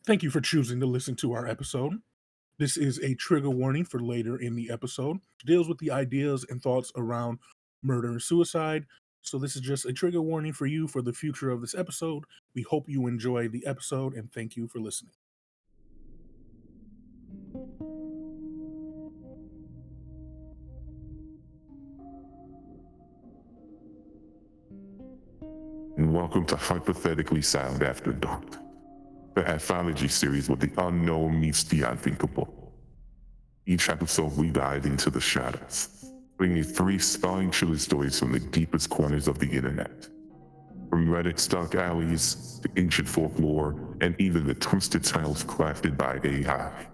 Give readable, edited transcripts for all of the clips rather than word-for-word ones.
Thank you for choosing to listen to our episode. This is a trigger warning for later in the episode. It deals with the ideas and thoughts around murder and suicide. So, this is just a trigger warning for you for the future of this episode. We hope you enjoy the episode and thank you for listening. And welcome to Hypothetically Sound After Dark, the Anthology series where the unknown meets the unthinkable. Each episode we dive into the shadows, bringing three spine-chilling stories from the deepest corners of the internet. From Reddit's dark alleys to ancient folklore and even the twisted tales crafted by AI,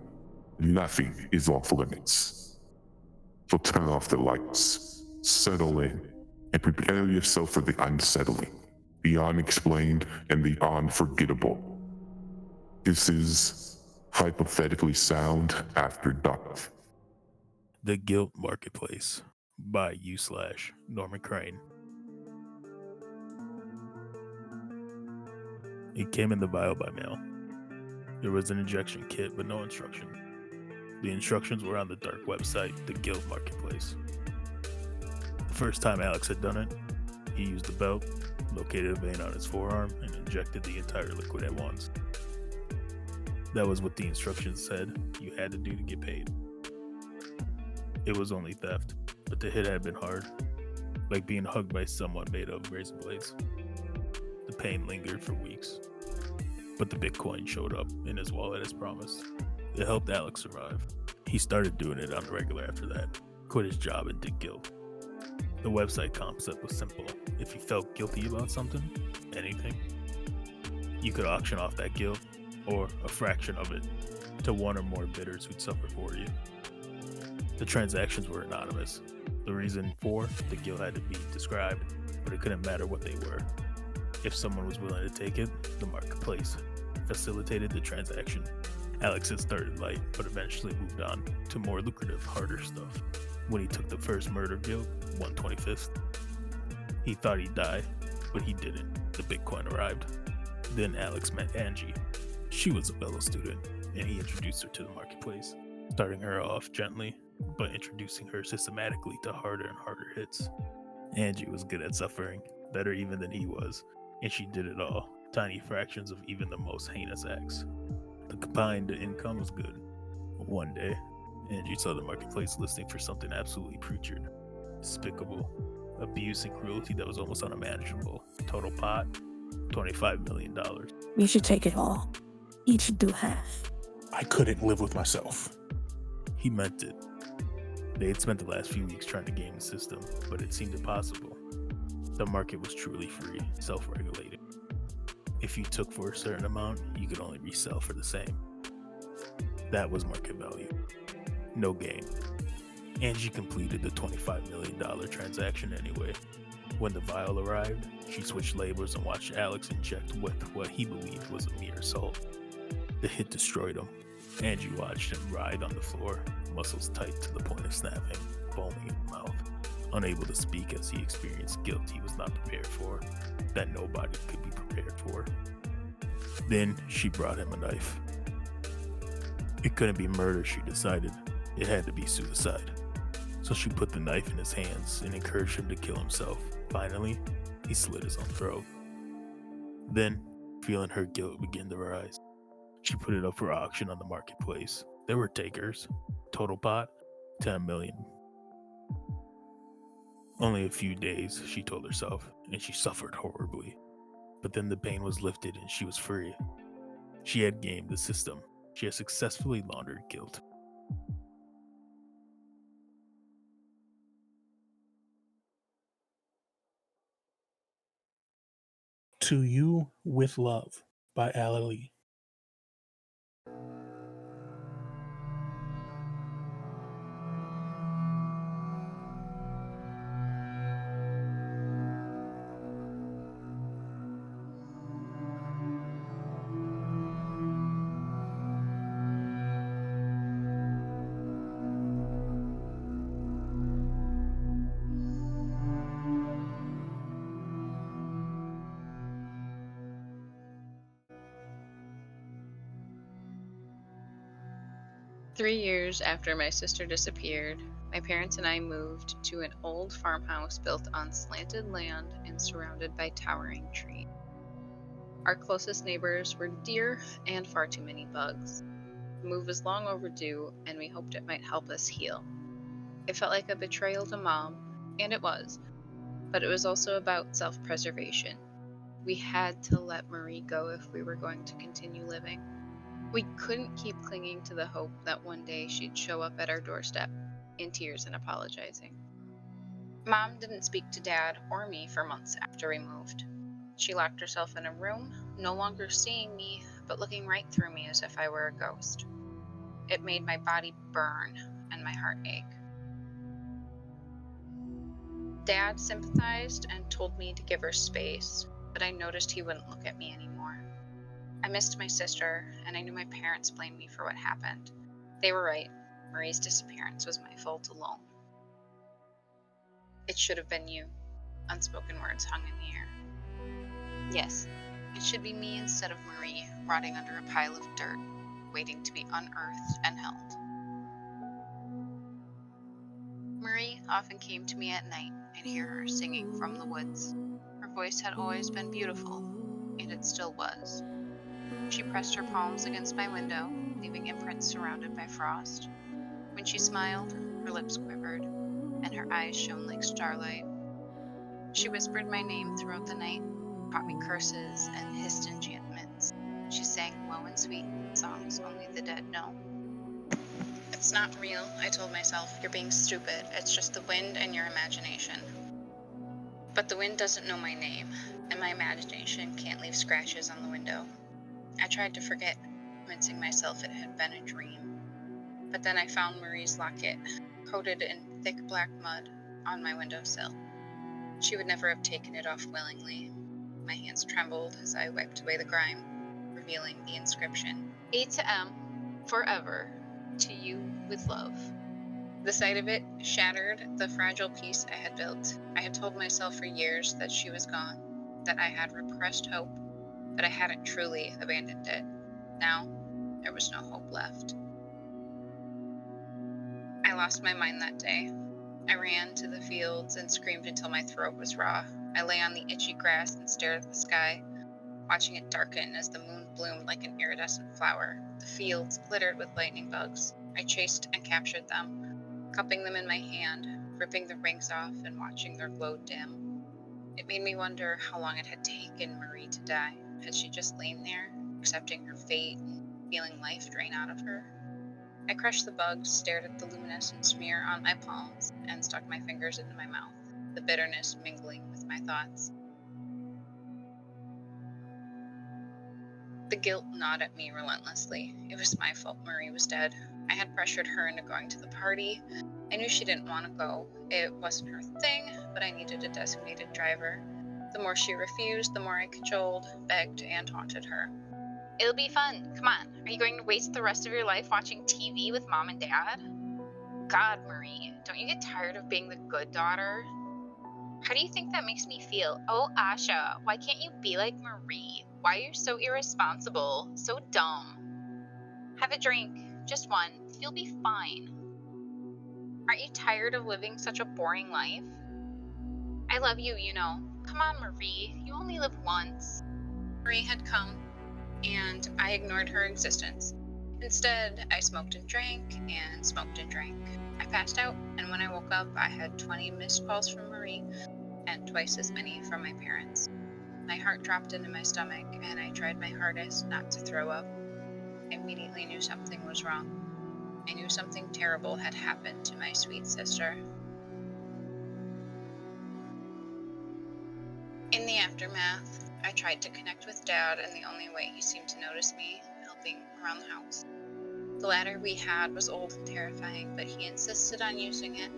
nothing is off limits. So turn off the lights, settle in, and prepare yourself for the unsettling, the unexplained, and the unforgettable. This is Hypothetically Sound After Dark. The Guilt Marketplace by Norman Crane. It came in the vial by mail. There was an injection kit, but no instruction. The instructions were on the dark website, The Guilt Marketplace. The first time Alex had done it, he used a belt, located a vein on his forearm, and injected the entire liquid at once. That was what the instructions said you had to do to get paid. It was only theft, but the hit had been hard, like being hugged by someone made of razor blades. The pain lingered for weeks, but the Bitcoin showed up in his wallet as promised. It helped Alex survive. He started doing it on the regular after that, quit his job and did guilt. The website concept was simple. If you felt guilty about something, anything, you could auction off that guilt, or a fraction of it, to one or more bidders who'd suffer for you. The transactions were anonymous. The reason for the guilt had to be described, but it couldn't matter what they were. If someone was willing to take it, the marketplace facilitated the transaction. Alex had started light, but eventually moved on to more lucrative, harder stuff. When he took the first murder guilt, 1/25th, he thought he'd die, but he didn't. The Bitcoin arrived. Then Alex met Angie. She was a fellow student, and he introduced her to the marketplace, starting her off gently, but introducing her systematically to harder and harder hits. Angie was good at suffering, better even than he was, and she did it all, tiny fractions of even the most heinous acts. The combined income was good. One day, Angie saw the marketplace listing for something absolutely putrid, despicable, abuse and cruelty that was almost unmanageable. Total pot, $25 million. You should take it all. Each do half. I couldn't live with myself. He meant it. They had spent the last few weeks trying to game the system, but it seemed impossible. The market was truly free, self-regulated. If you took for a certain amount, you could only resell for the same. That was market value. No gain. Angie completed the $25 million transaction anyway. When the vial arrived, she switched labels and watched Alex inject with what he believed was a mere assault. The hit destroyed him. Angie watched him writhe on the floor, muscles tight to the point of snapping, foaming in the mouth, unable to speak as he experienced guilt he was not prepared for, that nobody could be prepared for. Then she brought him a knife. It couldn't be murder, she decided. It had to be suicide. So she put the knife in his hands and encouraged him to kill himself. Finally, he slit his own throat. Then, feeling her guilt begin to rise, she put it up for auction on the marketplace. There were takers. Total pot, $10 million. Only a few days, she told herself, and she suffered horribly. But then the pain was lifted and she was free. She had gamed the system. She had successfully laundered guilt. To You with Love by Ali. 3 years after my sister disappeared, my parents and I moved to an old farmhouse built on slanted land and surrounded by towering trees. Our closest neighbors were deer and far too many bugs. The move was long overdue, and we hoped it might help us heal. It felt like a betrayal to Mom, and it was, but it was also about self-preservation. We had to let Marie go if we were going to continue living. We couldn't keep clinging to the hope that one day she'd show up at our doorstep, in tears and apologizing. Mom didn't speak to Dad or me for months after we moved. She locked herself in a room, no longer seeing me, but looking right through me as if I were a ghost. It made my body burn and my heart ache. Dad sympathized and told me to give her space, but I noticed he wouldn't look at me anymore. I missed my sister, and I knew my parents blamed me for what happened. They were right. Marie's disappearance was my fault alone. It should have been you. Unspoken words hung in the air. Yes, it should be me instead of Marie, rotting under a pile of dirt, waiting to be unearthed and held. Marie often came to me at night and hear her singing from the woods. Her voice had always been beautiful, and it still was. She pressed her palms against my window, leaving imprints surrounded by frost. When she smiled, her lips quivered, and her eyes shone like starlight. She whispered my name throughout the night, taught me curses and hissed enchantments. She sang low and sweet, songs only the dead know. It's not real, I told myself. You're being stupid. It's just the wind and your imagination. But the wind doesn't know my name, and my imagination can't leave scratches on the window. I tried to forget, convincing myself it had been a dream. But then I found Marie's locket, coated in thick black mud, on my windowsill. She would never have taken it off willingly. My hands trembled as I wiped away the grime, revealing the inscription. A to M, forever, to you with love. The sight of it shattered the fragile peace I had built. I had told myself for years that she was gone, that I had repressed hope, but I hadn't truly abandoned it. Now, there was no hope left. I lost my mind that day. I ran to the fields and screamed until my throat was raw. I lay on the itchy grass and stared at the sky, watching it darken as the moon bloomed like an iridescent flower. The fields glittered with lightning bugs. I chased and captured them, cupping them in my hand, ripping the rings off and watching their glow dim. It made me wonder how long it had taken Marie to die. Had she just lain there, accepting her fate and feeling life drain out of her? I crushed the bugs, stared at the luminescent smear on my palms, and stuck my fingers into my mouth, the bitterness mingling with my thoughts. The guilt gnawed at me relentlessly. It was my fault Marie was dead. I had pressured her into going to the party. I knew she didn't want to go. It wasn't her thing, but I needed a designated driver. The more she refused, the more I cajoled, begged, and taunted her. It'll be fun. Come on. Are you going to waste the rest of your life watching TV with Mom and Dad? God, Marie, don't you get tired of being the good daughter? How do you think that makes me feel? Oh, Asha, why can't you be like Marie? Why are you so irresponsible? So dumb. Have a drink. Just one. You'll be fine. Aren't you tired of living such a boring life? I love you, you know. Come on, Marie. You only live once. Marie had come, and I ignored her existence. Instead, I smoked and drank, and smoked and drank. I passed out, and when I woke up, I had 20 missed calls from Marie, and twice as many from my parents. My heart dropped into my stomach, and I tried my hardest not to throw up. I immediately knew something was wrong. I knew something terrible had happened to my sweet sister. In the aftermath, I tried to connect with Dad in the only way he seemed to notice me, helping around the house. The ladder we had was old and terrifying, but he insisted on using it,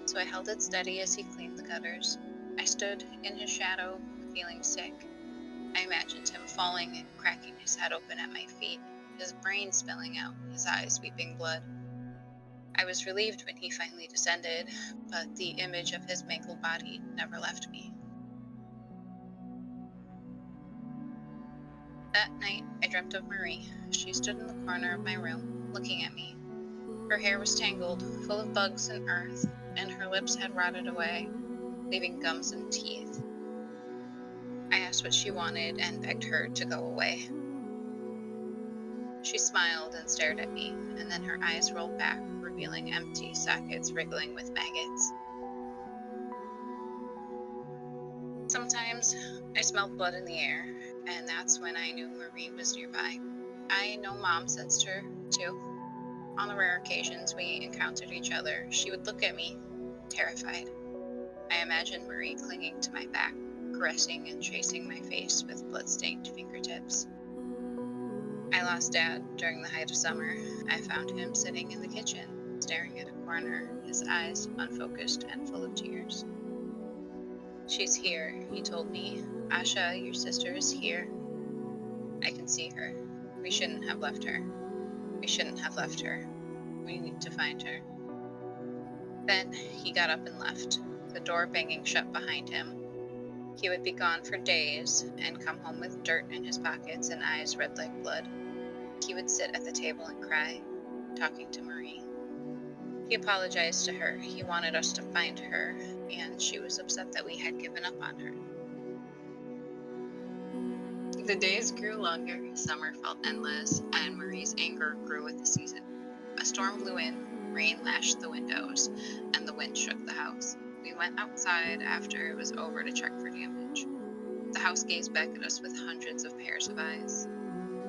so I held it steady as he cleaned the gutters. I stood in his shadow, feeling sick. I imagined him falling and cracking his head open at my feet, his brain spilling out, his eyes weeping blood. I was relieved when he finally descended, but the image of his mangled body never left me. That night, I dreamt of Marie. She stood in the corner of my room, looking at me. Her hair was tangled, full of bugs and earth, and her lips had rotted away, leaving gums and teeth. I asked what she wanted and begged her to go away. She smiled and stared at me, and then her eyes rolled back, revealing empty sockets wriggling with maggots. Sometimes I smelled blood in the air, and that's when I knew Marie was nearby. I know Mom sensed her, too. On the rare occasions we encountered each other, she would look at me, terrified. I imagined Marie clinging to my back, caressing and tracing my face with blood-stained fingertips. I lost Dad during the height of summer. I found him sitting in the kitchen, staring at a corner, his eyes unfocused and full of tears. She's here, he told me. Asha, your sister, is here. I can see her. We shouldn't have left her. We shouldn't have left her. We need to find her. Then he got up and left, the door banging shut behind him. He would be gone for days and come home with dirt in his pockets and eyes red like blood. He would sit at the table and cry, talking to Marie. He apologized to her. He wanted us to find her, and she was upset that we had given up on her. The days grew longer, summer felt endless, and Marie's anger grew with the season. A storm blew in, rain lashed the windows, and the wind shook the house. We went outside after it was over to check for damage. The house gazed back at us with hundreds of pairs of eyes.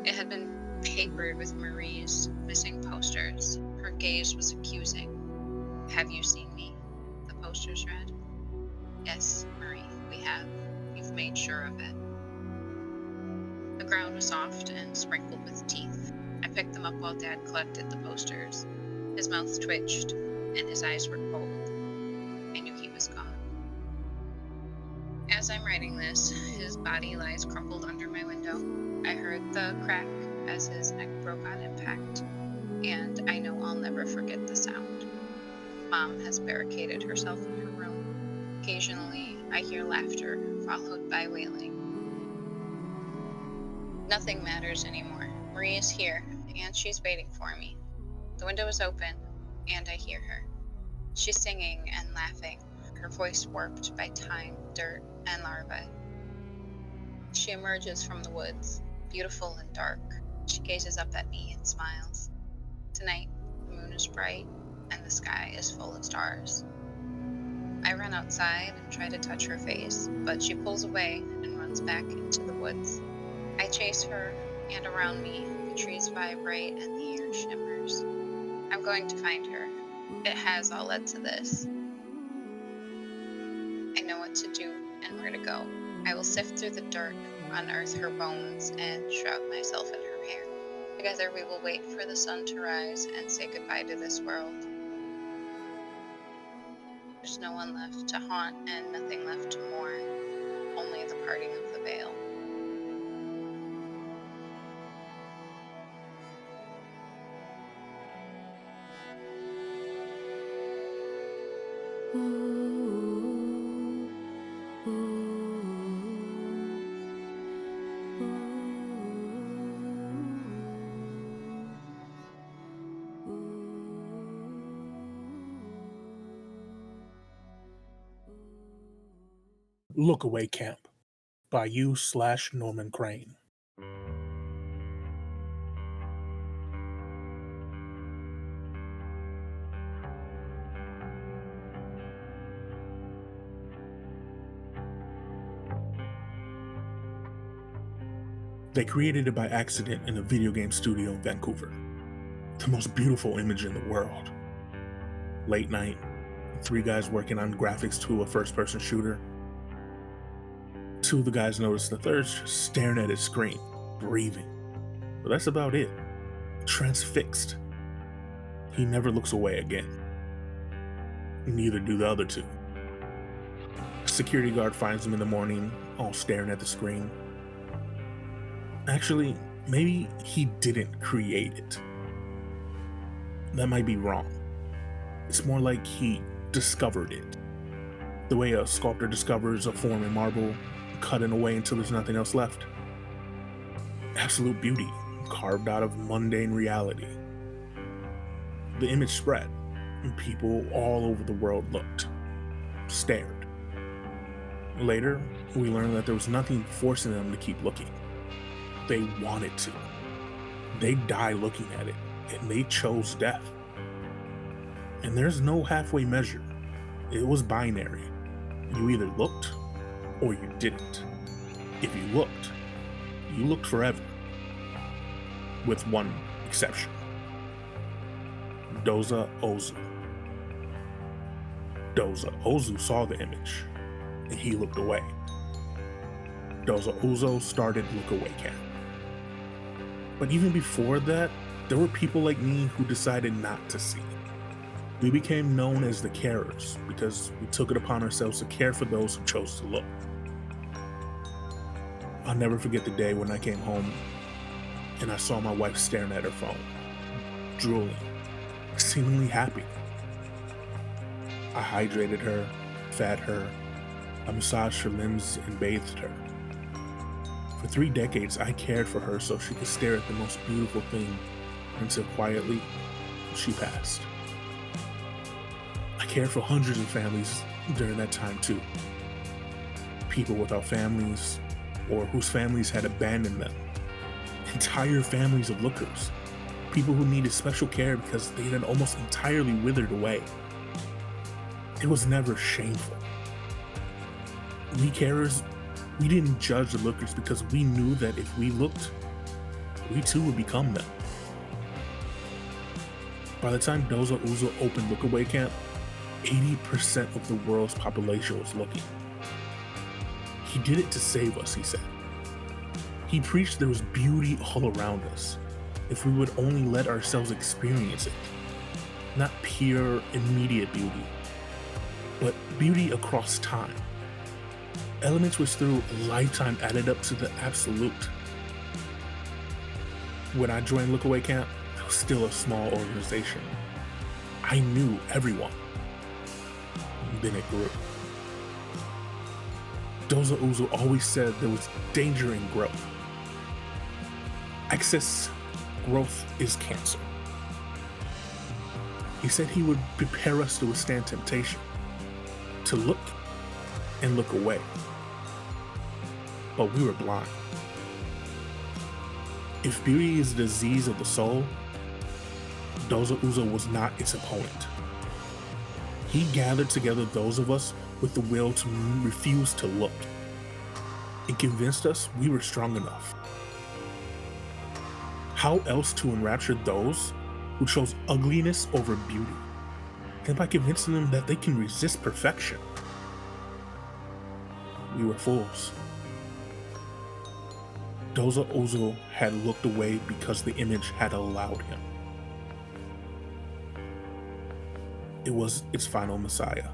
It had been papered with Marie's missing posters. Her gaze was accusing. Have you seen me? The posters read. Yes, Marie, we have. We've made sure of it. The ground was soft and sprinkled with teeth. I picked them up while Dad collected the posters. His mouth twitched, and his eyes were cold. I knew he was gone. As I'm writing this, his body lies crumpled under my window. I heard the crack as his neck broke on impact, and I know I'll never forget the sound. Mom has barricaded herself in her room. Occasionally, I hear laughter, followed by wailing. Nothing matters anymore. Marie is here, and she's waiting for me. The window is open, and I hear her. She's singing and laughing, her voice warped by time, dirt, and larvae. She emerges from the woods, beautiful and dark. She gazes up at me and smiles. Tonight, the moon is bright, and the sky is full of stars. I run outside and try to touch her face, but she pulls away and runs back into the woods. I chase her, and around me, the trees vibrate and the air shimmers. I'm going to find her. It has all led to this. I know what to do and where to go. I will sift through the dirt, unearth her bones, and shroud myself in her hair. Together we will wait for the sun to rise and say goodbye to this world. There's no one left to haunt and nothing left to mourn, only the parting of the veil. Lookaway Camp by you/Norman Crane. They created it by accident in a video game studio in Vancouver. The most beautiful image in the world. Late night, 3 guys working on graphics to a first-person shooter. 2 of the guys noticed the third just staring at his screen, breathing. But that's about it. Transfixed. He never looks away again. Neither do the other 2. A security guard finds him in the morning, all staring at the screen. Actually, maybe he didn't create it. That might be wrong. It's more like he discovered it. The way a sculptor discovers a form in marble, cutting away until there's nothing else left. Absolute beauty, carved out of mundane reality. The image spread, and people all over the world looked, stared. Later, we learned that there was nothing forcing them to keep looking. They wanted to. They died looking at it, and they chose death. And there's no halfway measure. It was binary. You either looked or you didn't. If you looked forever. With one exception. Doza Ozu. Doza Ozu saw the image, and he looked away. Doza Ozu started Lookaway Camp. But even before that, there were people like me who decided not to see. We became known as the carers because we took it upon ourselves to care for those who chose to look. I'll never forget the day when I came home and I saw my wife staring at her phone, drooling, seemingly happy. I hydrated her, fed her, I massaged her limbs and bathed her. For 3 decades, I cared for her so she could stare at the most beautiful thing until quietly she passed. I cared for hundreds of families during that time too. People without families or whose families had abandoned them. Entire families of lookers. People who needed special care because they had almost entirely withered away. It was never shameful. We carers, we didn't judge the lookers because we knew that if we looked, we too would become them. By the time Doza Ozu opened Lookaway Camp, 80% of the world's population was looking. He did it to save us, he said. He preached there was beauty all around us, if we would only let ourselves experience it. Not pure, immediate beauty, but beauty across time. Elements which through a lifetime added up to the absolute. When I joined Lookaway Camp, it was still a small organization. I knew everyone. Then it grew. Doza Ozu always said there was danger in growth. Excess growth is cancer. He said he would prepare us to withstand temptation, to look and look away. But we were blind. If beauty is a disease of the soul, Doza Ozu was not its opponent. He gathered together those of us with the will to refuse to look, and convinced us we were strong enough. How else to enrapture those who chose ugliness over beauty than by convincing them that they can resist perfection? We were fools. Doza Ozu had looked away because the image had allowed him. It was its final messiah.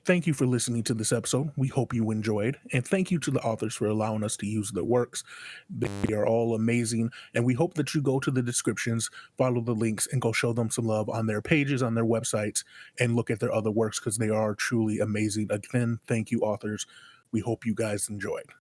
Thank you for listening to this episode. We hope you enjoyed, and thank you to the authors for allowing us to use their works. They are all amazing, and we hope that you go to the descriptions, follow the links, and go show them some love on their pages, on their websites, and look at their other works because they are truly amazing. Again, thank you, authors. We hope you guys enjoyed.